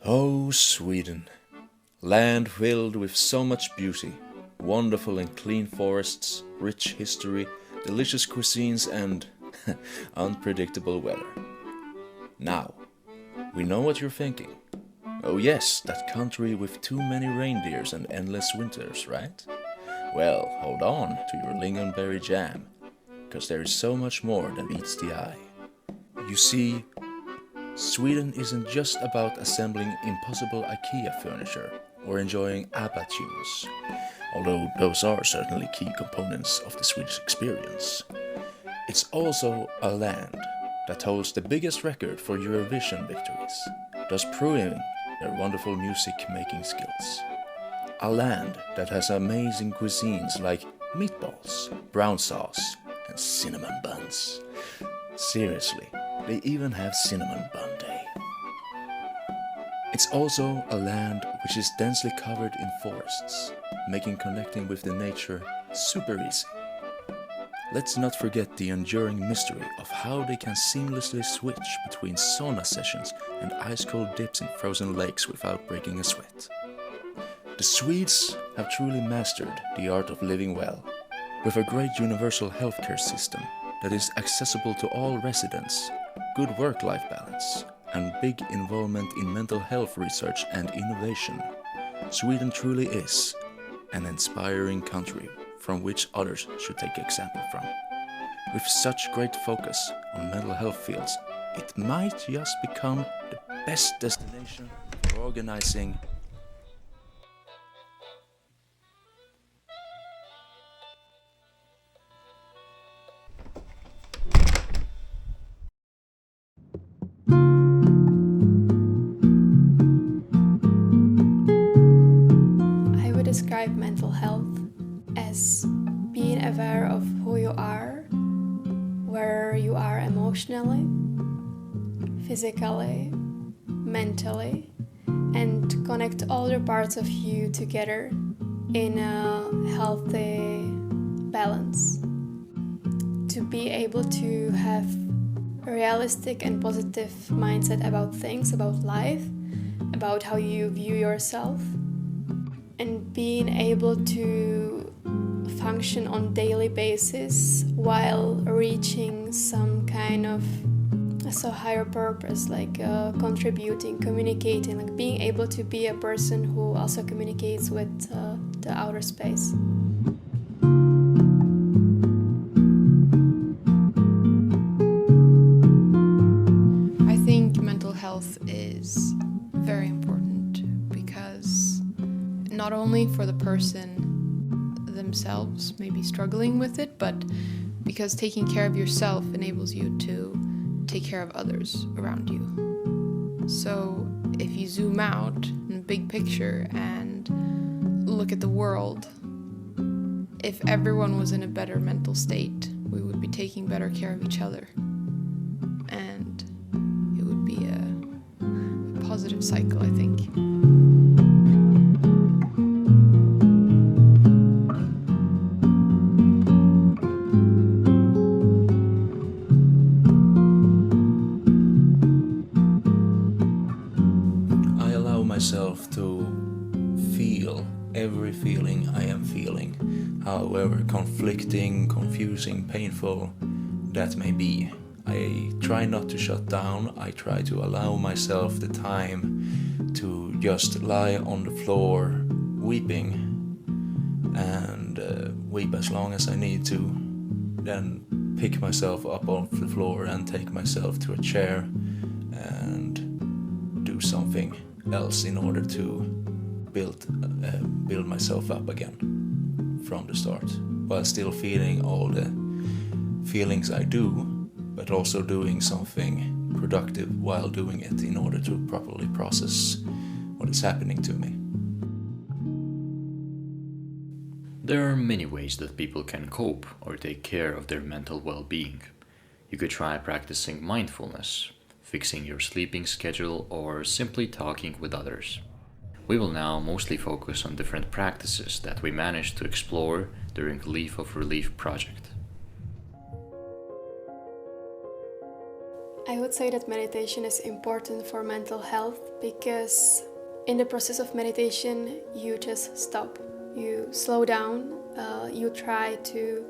Oh, Sweden, land filled with so much beauty, wonderful and clean forests, rich history, delicious cuisines, and unpredictable weather. Now, we know what you're thinking. Oh, yes, that country with too many reindeers and endless winters, right? Well, hold on to your lingonberry jam, because there is so much more that meets the eye. You see, Sweden isn't just about assembling impossible IKEA furniture or enjoying ABBA tunes, although those are certainly key components of the Swedish experience. It's also a land that holds the biggest record for Eurovision victories, thus proving their wonderful music-making skills. A land that has amazing cuisines like meatballs, brown sauce, and cinnamon buns. Seriously, they even have cinnamon bun day. It's also a land which is densely covered in forests, making connecting with the nature super easy. Let's not forget the enduring mystery of how they can seamlessly switch between sauna sessions and ice-cold dips in frozen lakes without breaking a sweat. The Swedes have truly mastered the art of living well, with a great universal healthcare system that is accessible to all residents, good work-life balance, and big involvement in mental health research and innovation. Sweden truly is an inspiring country from which others should take example from. With such great focus on mental health fields, it might just become the best destination for organizing. I would describe mental health as being aware of who you are, where you are emotionally, physically, mentally, and connect all the parts of you together in a healthy balance. To be able to have a realistic and positive mindset about things, about life, about how you view yourself, and being able to function on daily basis while reaching some kind of higher purpose, like contributing, communicating, like being able to be a person who also communicates with the outer space. I think mental health is very important because not only for the person themselves maybe struggling with it, but because taking care of yourself enables you to take care of others around you. So if you zoom out in the big picture and look at the world, if everyone was in a better mental state, we would be taking better care of each other. And it would be a positive cycle, I think. I allow myself to feel every feeling I am feeling, however conflicting, confusing, painful that may be. I try not to shut down. I try to allow myself the time to just lie on the floor weeping and weep as long as I need to, then pick myself up off the floor and take myself to a chair and do something else in order to build myself up again from the start, while still feeling all the feelings I do, but also doing something productive while doing it in order to properly process what is happening to me. There are many ways that people can cope or take care of their mental well-being. You could try practicing mindfulness, fixing your sleeping schedule, or simply talking with others. We will now mostly focus on different practices that we managed to explore during the Leaf of Relief project. I would say that meditation is important for mental health because in the process of meditation, you just stop. You slow down, you try to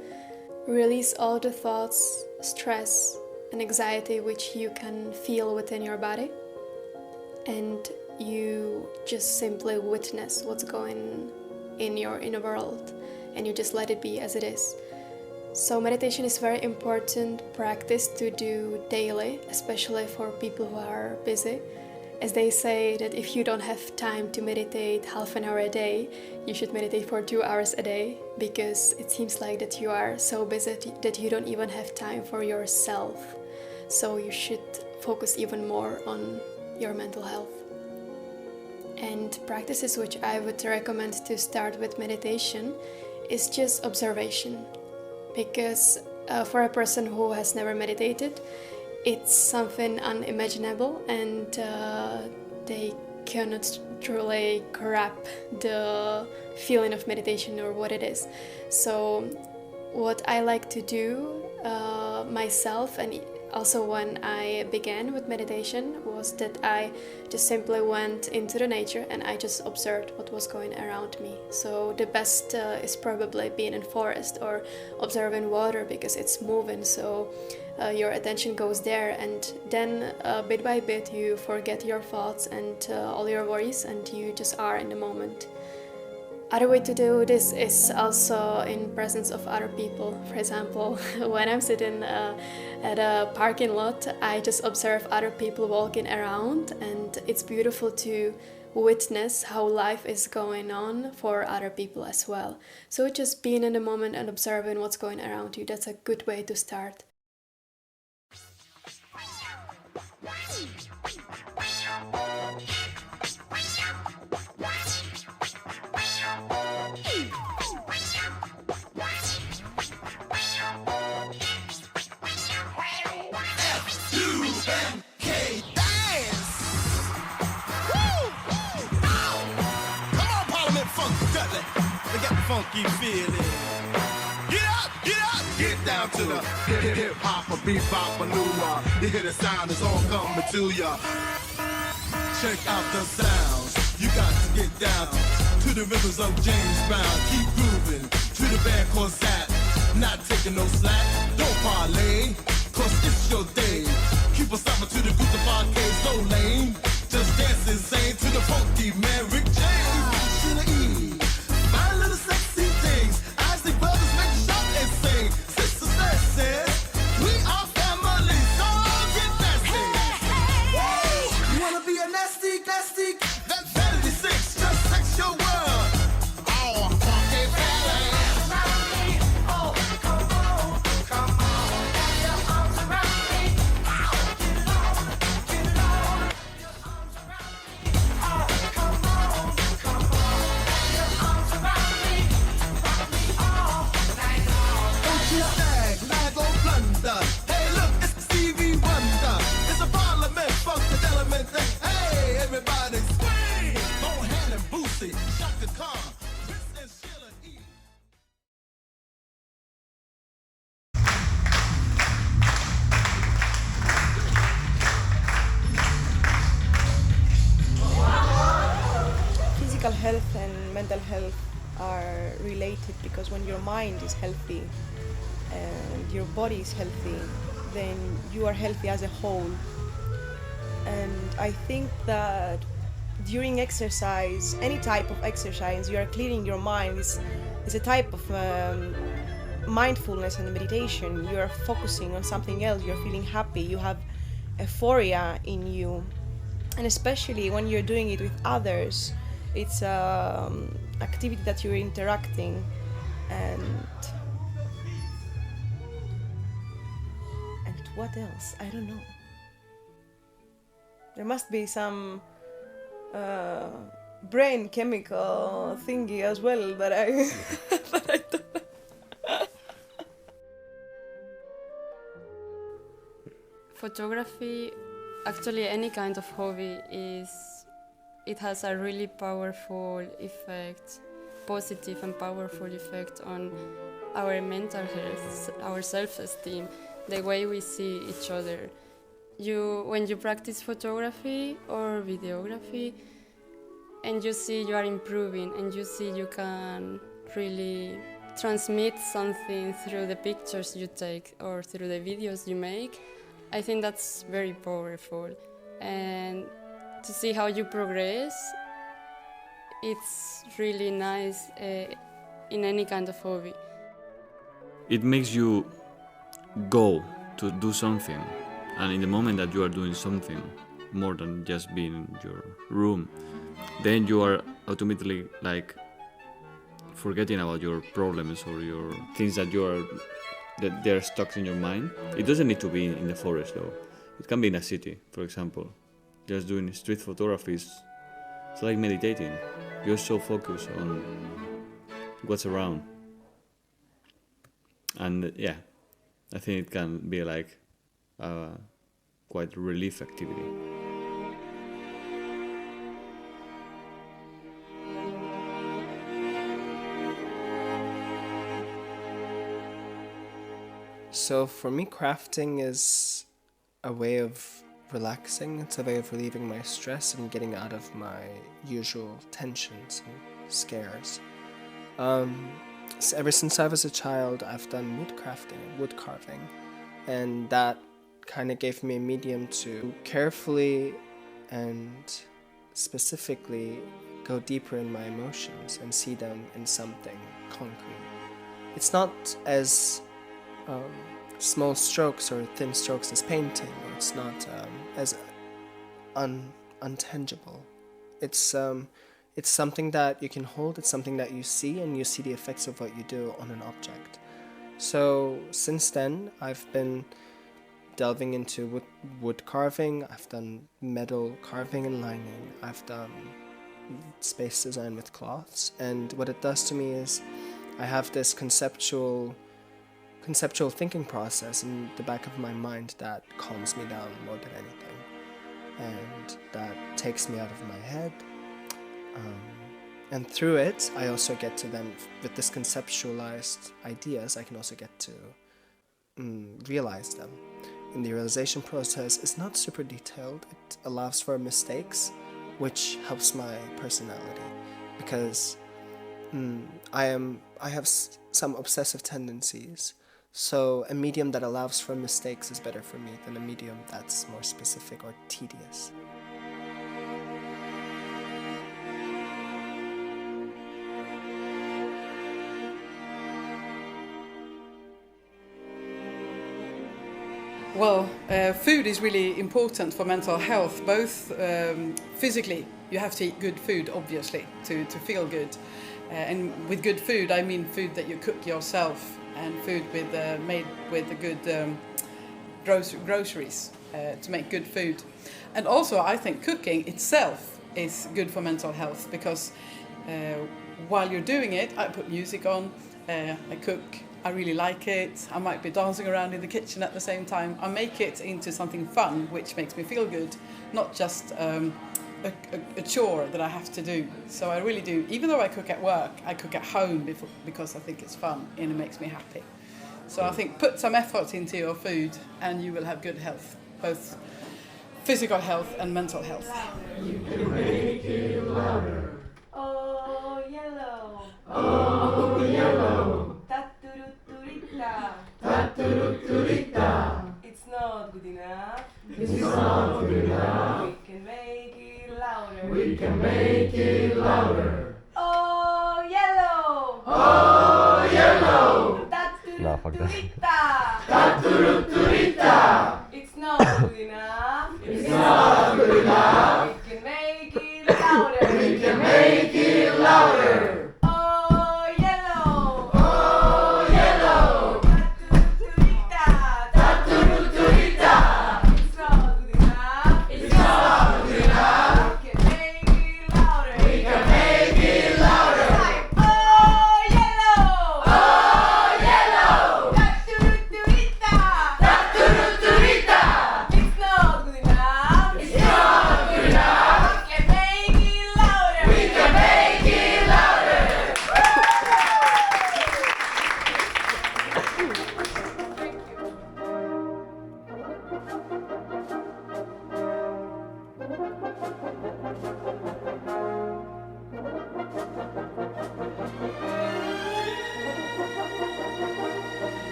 release all the thoughts, stress, and anxiety which you can feel within your body. And you just simply witness what's going in your inner world, and you just let it be as it is. So meditation is very important practice to do daily, especially for people who are busy. As they say that if you don't have time to meditate half an hour a day, you should meditate for 2 hours a day, because it seems like that you are so busy that you don't even have time for yourself. So you should focus even more on your mental health. And practices which I would recommend to start with meditation is just observation. Because for a person who has never meditated, it's something unimaginable, and they cannot truly grab the feeling of meditation or what it is. So what I like to do myself, and also when I began with meditation, was that I just simply went into the nature and I just observed what was going around me. So the best is probably being in forest or observing water, because it's moving, so your attention goes there, and then bit by bit you forget your thoughts and all your worries, and you just are in the moment. Other way to do this is also in presence of other people. For example, when I'm sitting at a parking lot, I just observe other people walking around, and it's beautiful to witness how life is going on for other people as well. So just being in the moment and observing what's going around you, that's a good way to start. Funky feeling. Get down to the hip hop or bebop maneuver. You hear the sound, it's all coming to ya. Check out the sounds. You got to get down to the rhythms of James Brown. Keep grooving to the band called Zap. Not taking no slack. Don't parlay, cause it's your day. Keep on stopping to the group of arcades, no lame. Just dance insane to the funky man, Rick James. To the E. My little sexy things, I see brothers make you shout and sing. Sisters, listen, we are family, so get nasty. Hey. You wanna be a nasty, that vanity six, just sex your world. Oh, funky belly. Oh, come on, get your arms around me. Oh, get on, your arms around me. Oh, come on, get your arms around me. Rock me all night long. Don't you stag, lag or blunder. Hey, look, it's Stevie Wonder. It's a parliament, funkadelic thing. Hey, everybody swing. Bohan and Boosie, Shaka Khan, Chris and Sheila E. Physical health and mental health are related, because when your mind is healthy and your body is healthy, then you are healthy as a whole. And I think that during exercise, any type of exercise, you are clearing your mind. It's a type of mindfulness and meditation. You are focusing on something else, you're feeling happy, you have euphoria in you. And especially when you're doing it with others, it's activity that you're interacting, and what else? I don't know. There must be some brain chemical thingy as well, but I but I don't know. Photography, actually any kind of hobby, it has a really powerful effect, positive and powerful effect on our mental health, our self-esteem, the way we see each other. when you practice photography or videography, and you see you are improving, and you see you can really transmit something through the pictures you take or through the videos you make, I think that's very powerful. And to see how you progress, it's really nice in any kind of hobby. It makes you go to do something, and in the moment that you are doing something more than just being in your room, then you are automatically like forgetting about your problems or your things that they're stuck in your mind. It doesn't need to be in the forest though. It can be in a city, for example. Just doing street photography it's like meditating. You're so focused on what's around. And yeah, I think it can be like a quite relief activity. So for me, crafting is a way of relaxing. It's a way of relieving my stress and getting out of my usual tensions and scares. So ever since I was a child, I've done wood carving, and that kind of gave me a medium to carefully and specifically go deeper in my emotions and see them in something concrete. It's not as small strokes or thin strokes as painting, or it's not as untangible. It's something that you can hold, it's something that you see, and you see the effects of what you do on an object. So since then, I've been delving into wood carving, I've done metal carving and lining, I've done space design with cloths, and what it does to me is I have this conceptual thinking process in the back of my mind that calms me down more than anything, and that takes me out of my head. And through it, I also get to then, with this conceptualized ideas, I can also get to realize them. And the realization process is not super detailed. It allows for mistakes, which helps my personality, because I have some obsessive tendencies. So a medium that allows for mistakes is better for me than a medium that's more specific or tedious. Well, food is really important for mental health, both physically. You have to eat good food, obviously, to feel good. And with good food, I mean food that you cook yourself, and food made with the good groceries to make good food. And also, I think cooking itself is good for mental health, because while you're doing it, I put music on, I cook, I really like it, I might be dancing around in the kitchen at the same time. I make it into something fun, which makes me feel good, not just a chore that I have to do. So I really do. Even though I cook at work, I cook at home because I think it's fun and it makes me happy. So I think put some effort into your food and you will have good health, both physical health and mental health. You can make it louder. Oh, yellow. Oh, yellow. Taturururita. Taturururita. It's not good enough. It's not good enough. We can make it louder. We can make it louder. Oh, yellow. Oh, yellow. Taturururita. Taturururita. It's not good enough. It's not good enough. We can make it louder. We can make it louder. Oh, yellow. Oh, yellow. Taturururita. Taturururita. It's not good enough. It's not good enough. We can make it louder. We can make it louder. Oh, yellow. Oh, yellow. Taturururita.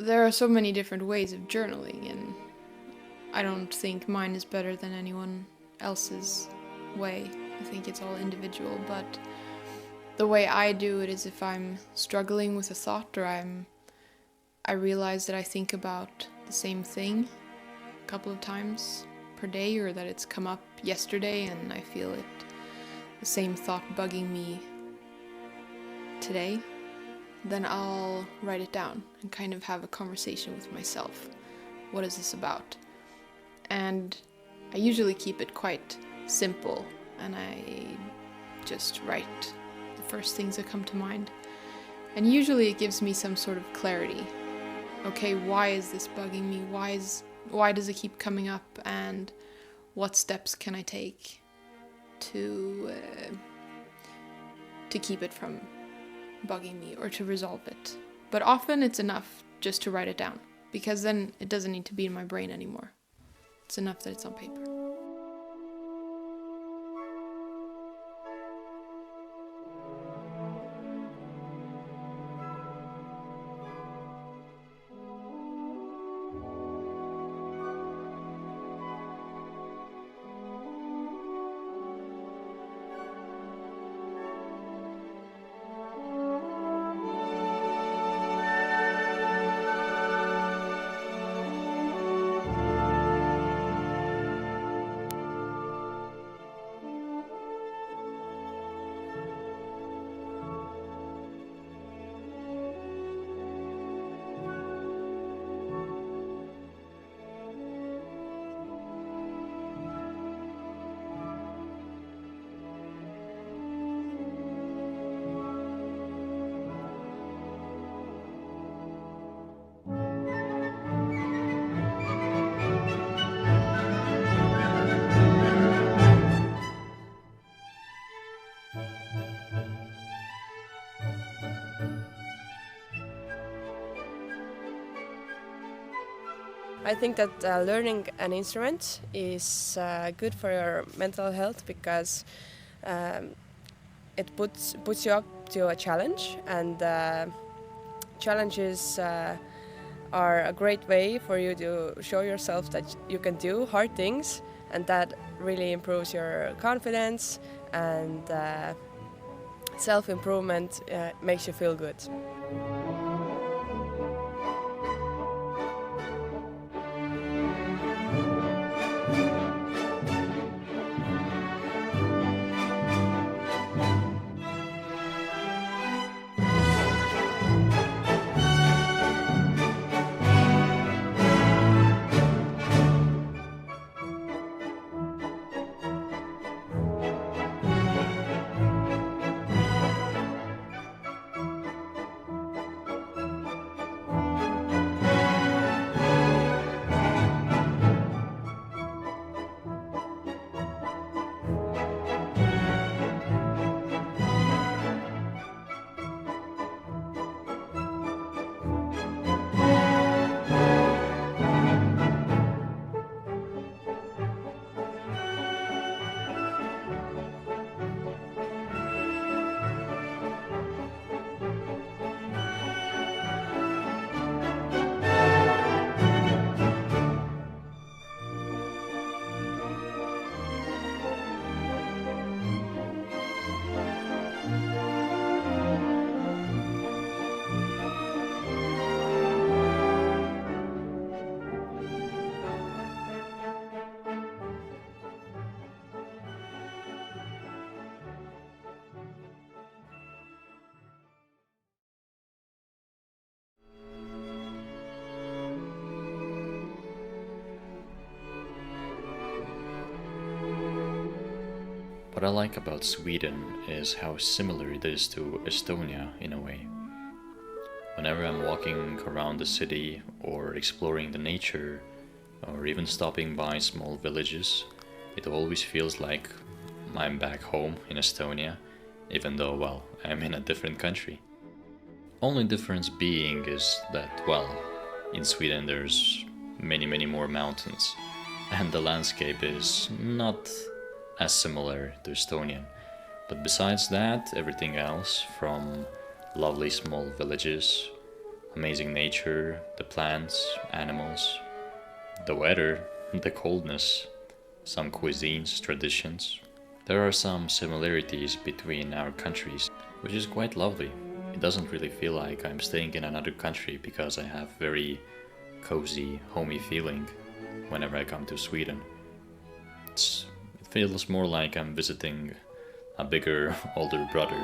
There are so many different ways of journaling, and I don't think mine is better than anyone else's way. I think it's all individual, but the way I do it is if I'm struggling with a thought or I realize that I think about the same thing a couple of times per day, or that it's come up yesterday and I feel it, the same thought bugging me today, then I'll write it down and kind of have a conversation with myself. What is this about? And I usually keep it quite simple, and I just write the first things that come to mind. And usually it gives me some sort of clarity. Okay, why is this bugging me? Why does it keep coming up? And what steps can I take to keep it from bugging me or to resolve it? But often it's enough just to write it down, because then it doesn't need to be in my brain anymore. It's enough that it's on paper. I think that learning an instrument is good for your mental health because it puts you up to a challenge, and challenges are a great way for you to show yourself that you can do hard things, and that really improves your confidence, and self-improvement makes you feel good. What I like about Sweden is how similar it is to Estonia in a way. Whenever I'm walking around the city or exploring the nature or even stopping by small villages, it always feels like I'm back home in Estonia, even though, well, I'm in a different country. Only difference being is that, well, in Sweden there's many more mountains, and the landscape is not as similar to Estonian. But besides that, everything else, from lovely small villages, amazing nature, the plants, animals, the weather, the coldness, some cuisines, traditions. There are some similarities between our countries, which is quite lovely. It doesn't really feel like I'm staying in another country because I have very cozy, homey feeling whenever I come to Sweden. It feels more like I'm visiting a bigger, older brother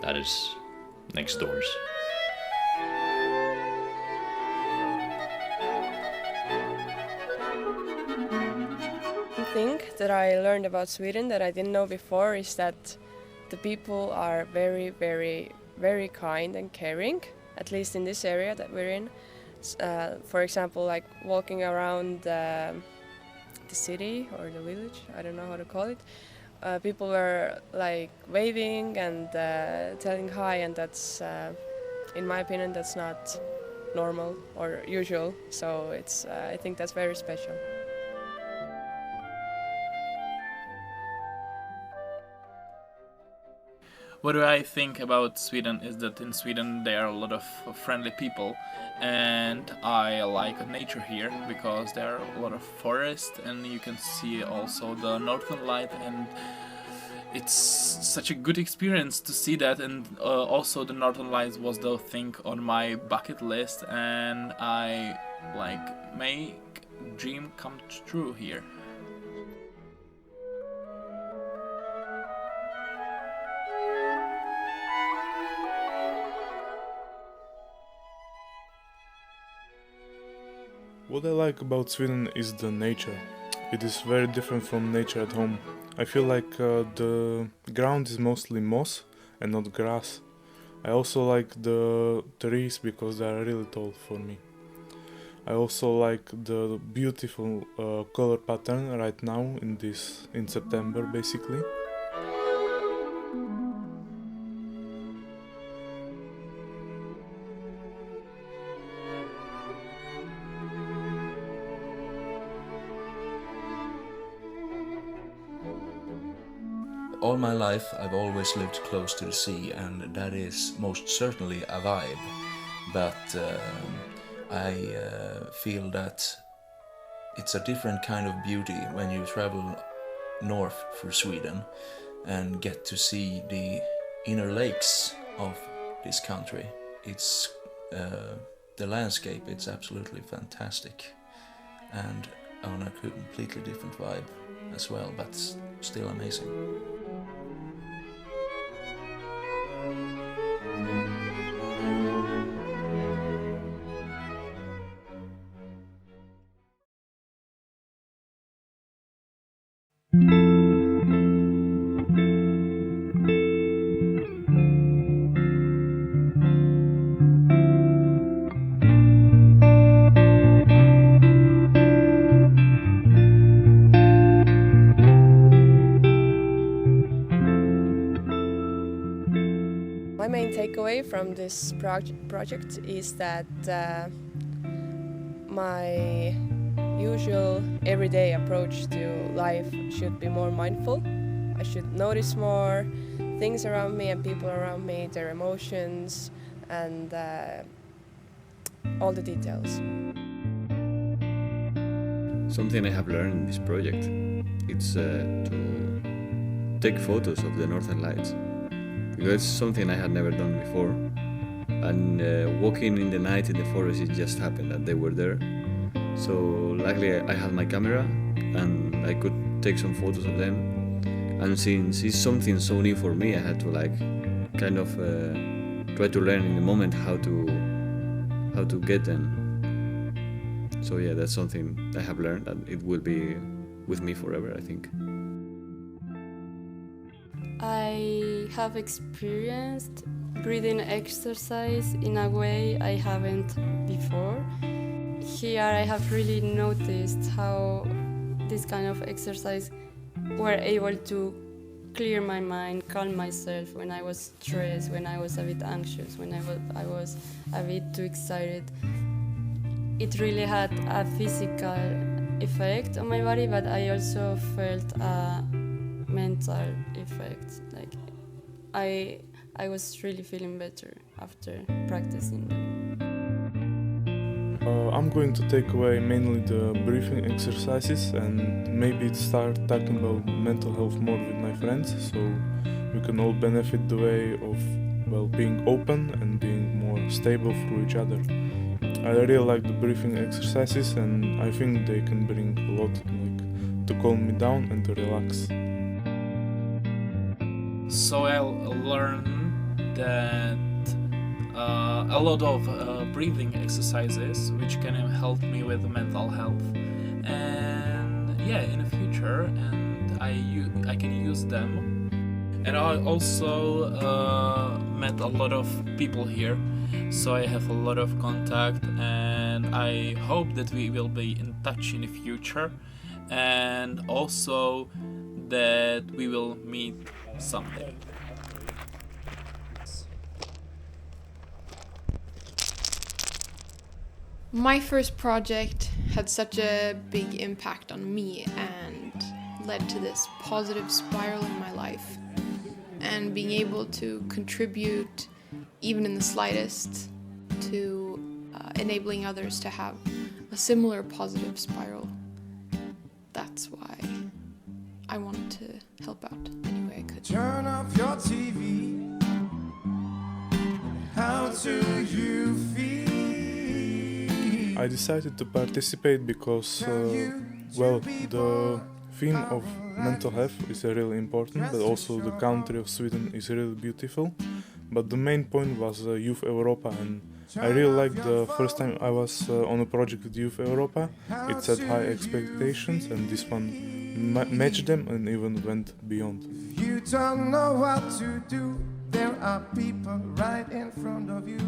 that is next doors. Thing that I learned about Sweden that I didn't know before is that the people are very kind and caring, at least in this area that we're in. For example, like walking around the city or the village, I don't know how to call it, people were like waving and telling hi, and that's, in my opinion, that's not normal or usual, so it's I think that's very special. What do I think about Sweden is that in Sweden there are a lot of friendly people, and I like nature here because there are a lot of forest and you can see also the northern light, and it's such a good experience to see that. And also the northern lights was the thing on my bucket list, and I like make dream come true here. What I like about Sweden is the nature. It is very different from nature at home. I feel like the ground is mostly moss and not grass. I also like the trees because they are really tall for me. I also like the beautiful color pattern right now in September basically. All my life I've always lived close to the sea, and that is most certainly a vibe. But I feel that it's a different kind of beauty when you travel north through Sweden and get to see the inner lakes of this country. It's the landscape, it's absolutely fantastic, and on a completely different vibe as well, but still amazing. My main takeaway from this project is that my usual everyday approach to life should be more mindful. I should notice more things around me and people around me, their emotions and all the details. Something I have learned in this project is to take photos of the Northern Lights. Because it's something I had never done before, and walking in the night in the forest, it just happened that they were there. So luckily I had my camera and I could take some photos of them, and since it's something so new for me, I had to kind of try to learn in the moment how to get them. So yeah, that's something I have learned, and it will be with me forever, I think. I have experienced breathing exercise in a way I haven't before. Here I have really noticed how this kind of exercise were able to clear my mind, calm myself when I was stressed, when I was a bit anxious, when I was a bit too excited. It really had a physical effect on my body, but I also felt a mental effect. Like I was really feeling better after practicing them. I'm going to take away mainly the breathing exercises and maybe start talking about mental health more with my friends, so we can all benefit the way of, well, being open and being more stable through each other. I really like the breathing exercises, and I think they can bring a lot, like, to calm me down and to relax. So I learned that a lot of breathing exercises which can help me with mental health, and yeah, in the future, and I can use them. And I also met a lot of people here, so I have a lot of contact, and I hope that we will be in touch in the future, and also that we will meet someday. My first project had such a big impact on me and led to this positive spiral in my life. And being able to contribute, even in the slightest, to enabling others to have a similar positive spiral. That's why I wanted to help out any way I could. Turn off your TV. How do you feel? I decided to participate because, well, the theme of mental health is really important, but also the country of Sweden is really beautiful. But the main point was Youth Europa, and I really liked the first time I was on a project with Youth Europa. It set high expectations, and this one matched them and even went beyond. You don't know what to do. There are people right in front of you.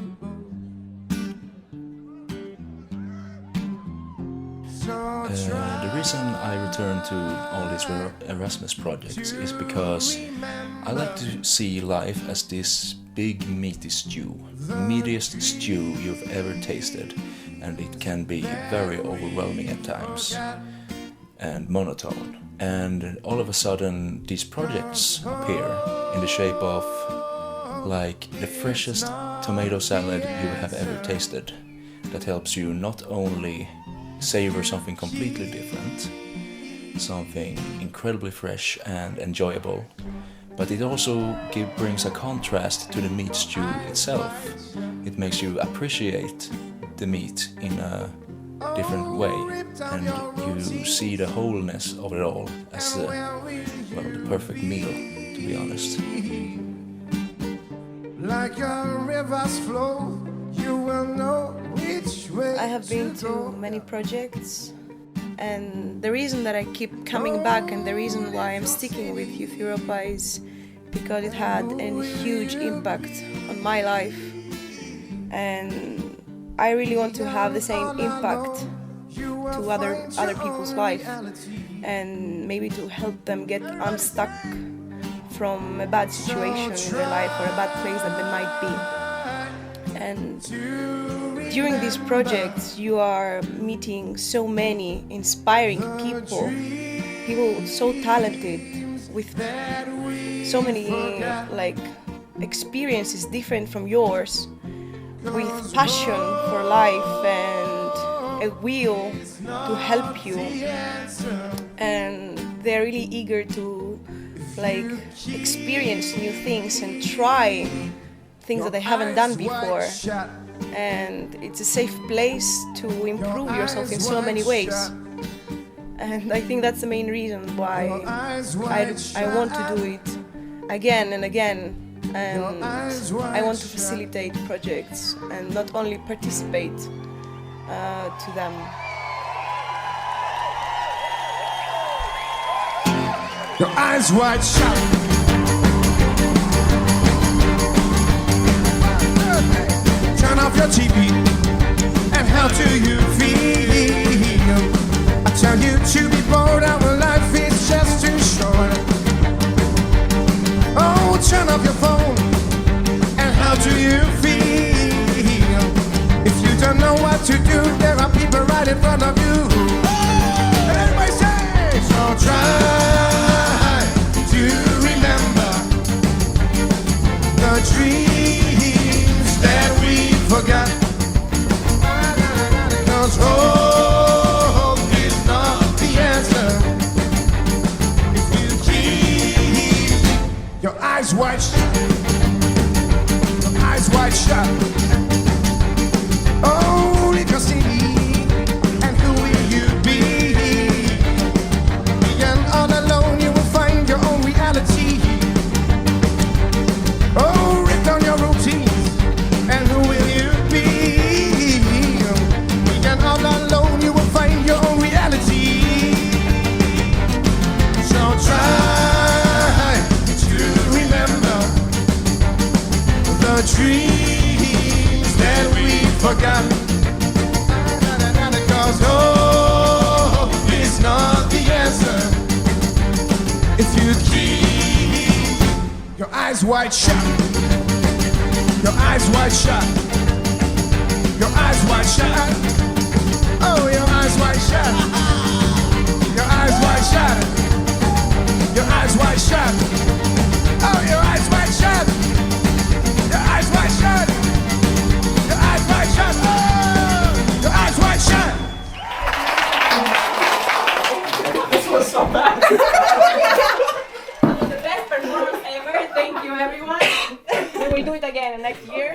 The reason I return to all these Erasmus projects is because I like to see life as this big meaty stew, meatiest stew you've ever tasted, and it can be very overwhelming at times and monotone. And all of a sudden these projects appear in the shape of like the freshest tomato salad you have ever tasted, that helps you not only savor something completely different, something incredibly fresh and enjoyable, but it also brings a contrast to the meat stew itself. It makes you appreciate the meat in a different way, and you see the wholeness of it all as the perfect meal, to be honest. Like a river's flow, you will know which way. I have been to many projects, and the reason that I keep coming back and the reason why I'm sticking with Youth Europa is because it had a huge impact on my life, and I really want to have the same impact to other people's life, and maybe to help them get unstuck from a bad situation in their life or a bad place that they might be. And during these projects you are meeting so many inspiring people so talented with so many like experiences different from yours, with passion for life and a will to help you, and they're really eager to like experience new things and try things that they haven't done before, and it's a safe place to improve yourself in so many ways. And I think that's the main reason why I want to do it again and again, and I want to facilitate projects and not only participate to them. Your eyes wide shut. your TV? And how do you feel? I tell you to be bold, our life is just too short. Oh, turn off your phone. And how do you feel? If you don't know what to do, there are people right in front of you. Everybody say, so try to remember the dreams that we forgot. 'Cause hope is not the answer. If you keep your eyes wide shut, your eyes wide shut. Oh, you can see. And who will you be? Being all alone, you will find your own reality. Oh, write down your routines. And who will you be? Being all alone, you will find your own reality. So try to remember the dreams that we forgot. 'Cause hope is not the answer. If you keep your eyes wide shut, your eyes wide shut, your eyes wide shut. Oh, your eyes wide shut, your eyes wide shut, your eyes wide shut. Oh, your eyes wide shut, your eyes wide shut, your eyes wide shut. Oh, your eyes wide shut. This was so bad. The best performance ever. Thank you, everyone. We will do it again next year.